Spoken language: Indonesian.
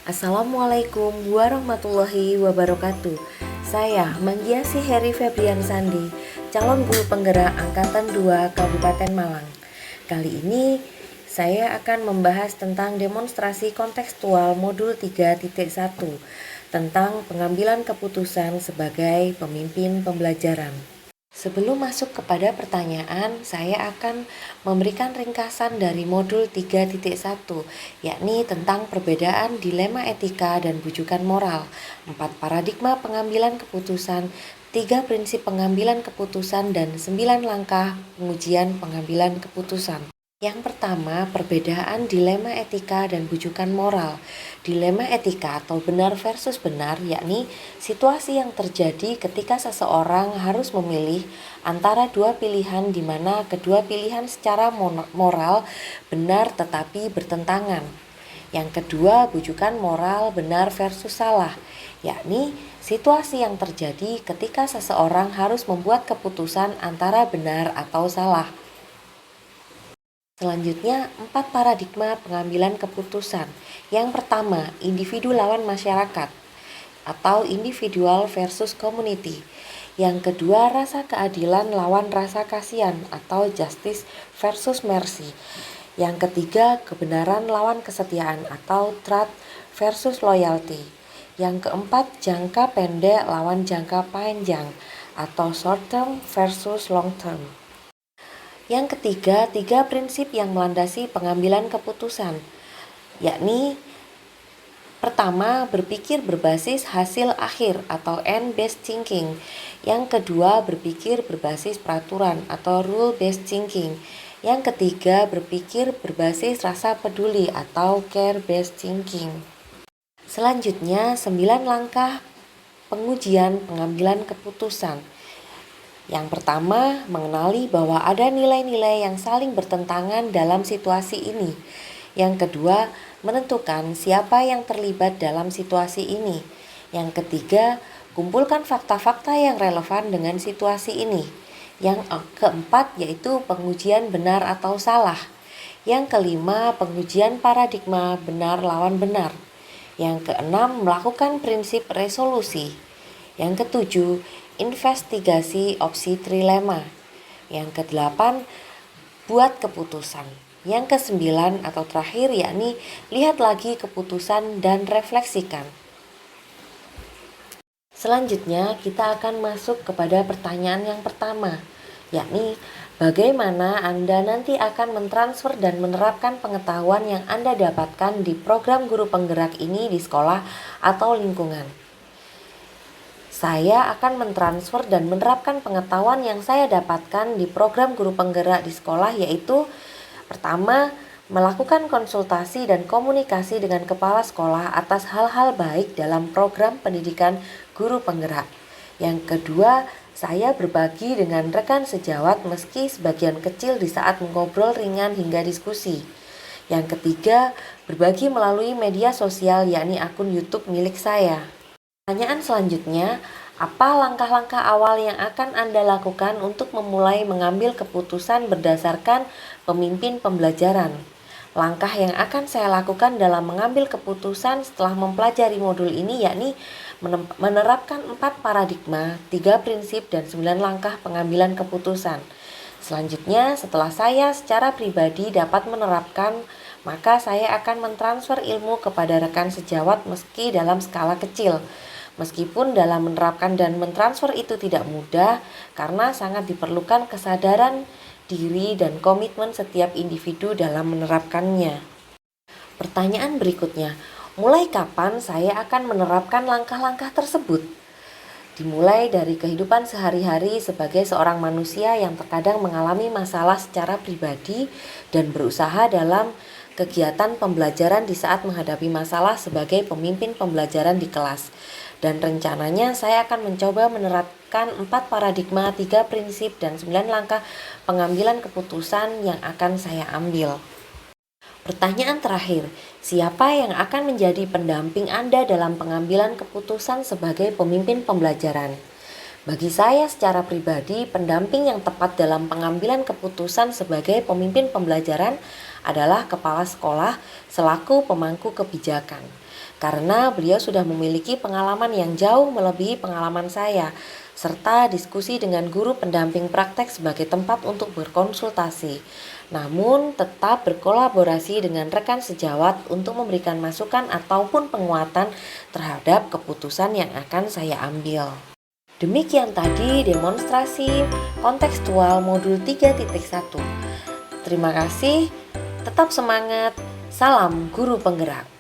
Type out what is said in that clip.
Assalamualaikum warahmatullahi wabarakatuh. Saya Manggiasi Heri Febrian Sandi, calon guru penggerak Angkatan 2 Kabupaten Malang. Kali ini saya akan membahas tentang demonstrasi kontekstual modul 3.1 tentang pengambilan keputusan sebagai pemimpin pembelajaran. Sebelum masuk kepada pertanyaan, saya akan memberikan ringkasan dari modul 3.1, yakni tentang perbedaan dilema etika dan bujukan moral, 4 paradigma pengambilan keputusan, 3 prinsip pengambilan keputusan, dan 9 langkah pengujian pengambilan keputusan. Yang pertama, perbedaan dilema etika dan bujukan moral. Dilema etika atau benar versus benar, yakni situasi yang terjadi ketika seseorang harus memilih antara dua pilihan di mana kedua pilihan secara moral benar tetapi bertentangan. Yang kedua, bujukan moral benar versus salah, yakni situasi yang terjadi ketika seseorang harus membuat keputusan antara benar atau salah. Selanjutnya, 4 paradigma pengambilan keputusan. Yang pertama, individu lawan masyarakat atau individual versus community. Yang kedua, rasa keadilan lawan rasa kasihan atau justice versus mercy. Yang ketiga, kebenaran lawan kesetiaan atau truth versus loyalty. Yang keempat, jangka pendek lawan jangka panjang atau short term versus long term. Yang ketiga, 3 prinsip yang melandasi pengambilan keputusan, yakni pertama, berpikir berbasis hasil akhir atau end-based thinking. Yang kedua, berpikir berbasis peraturan atau rule-based thinking. Yang ketiga, berpikir berbasis rasa peduli atau care-based thinking. Selanjutnya, 9 langkah pengujian pengambilan keputusan. Yang pertama, mengenali bahwa ada nilai-nilai yang saling bertentangan dalam situasi ini. Yang kedua, menentukan siapa yang terlibat dalam situasi ini. Yang ketiga, kumpulkan fakta-fakta yang relevan dengan situasi ini. Yang keempat yaitu pengujian benar atau salah. Yang kelima, pengujian paradigma benar lawan benar. Yang keenam, melakukan prinsip resolusi. Yang ketujuh, investigasi opsi trilema. Yang kedelapan, buat keputusan. Yang kesembilan atau terakhir yakni lihat lagi keputusan dan refleksikan. Selanjutnya kita akan masuk kepada pertanyaan yang pertama, yakni bagaimana Anda nanti akan mentransfer dan menerapkan pengetahuan yang Anda dapatkan di program guru penggerak ini di sekolah atau lingkungan. Saya akan mentransfer dan menerapkan pengetahuan yang saya dapatkan di program guru penggerak di sekolah, yaitu pertama, melakukan konsultasi dan komunikasi dengan kepala sekolah atas hal-hal baik dalam program pendidikan guru penggerak. Yang kedua, saya berbagi dengan rekan sejawat meski sebagian kecil di saat mengobrol ringan hingga diskusi. Yang ketiga, berbagi melalui media sosial yakni akun YouTube milik saya. Pertanyaan selanjutnya, apa langkah-langkah awal yang akan Anda lakukan untuk memulai mengambil keputusan berdasarkan pemimpin pembelajaran? Langkah yang akan saya lakukan dalam mengambil keputusan setelah mempelajari modul ini yakni menerapkan 4 paradigma, 3 prinsip, dan 9 langkah pengambilan keputusan. Selanjutnya, setelah saya secara pribadi dapat menerapkan, maka saya akan mentransfer ilmu kepada rekan sejawat meski dalam skala kecil. Meskipun dalam menerapkan dan mentransfer itu tidak mudah karena sangat diperlukan kesadaran diri dan komitmen setiap individu dalam menerapkannya. Pertanyaan berikutnya, mulai kapan saya akan menerapkan langkah-langkah tersebut? Dimulai dari kehidupan sehari-hari sebagai seorang manusia yang terkadang mengalami masalah secara pribadi dan berusaha dalam kegiatan pembelajaran di saat menghadapi masalah sebagai pemimpin pembelajaran di kelas. Dan rencananya saya akan mencoba menerapkan 4 paradigma, 3 prinsip, dan 9 langkah pengambilan keputusan yang akan saya ambil. Pertanyaan terakhir, siapa yang akan menjadi pendamping Anda dalam pengambilan keputusan sebagai pemimpin pembelajaran? Bagi saya secara pribadi, pendamping yang tepat dalam pengambilan keputusan sebagai pemimpin pembelajaran adalah kepala sekolah selaku pemangku kebijakan. Karena beliau sudah memiliki pengalaman yang jauh melebihi pengalaman saya, serta diskusi dengan guru pendamping praktek sebagai tempat untuk berkonsultasi. Namun, tetap berkolaborasi dengan rekan sejawat untuk memberikan masukan ataupun penguatan terhadap keputusan yang akan saya ambil. Demikian tadi demonstrasi kontekstual modul 3.1. Terima kasih, tetap semangat, salam guru penggerak.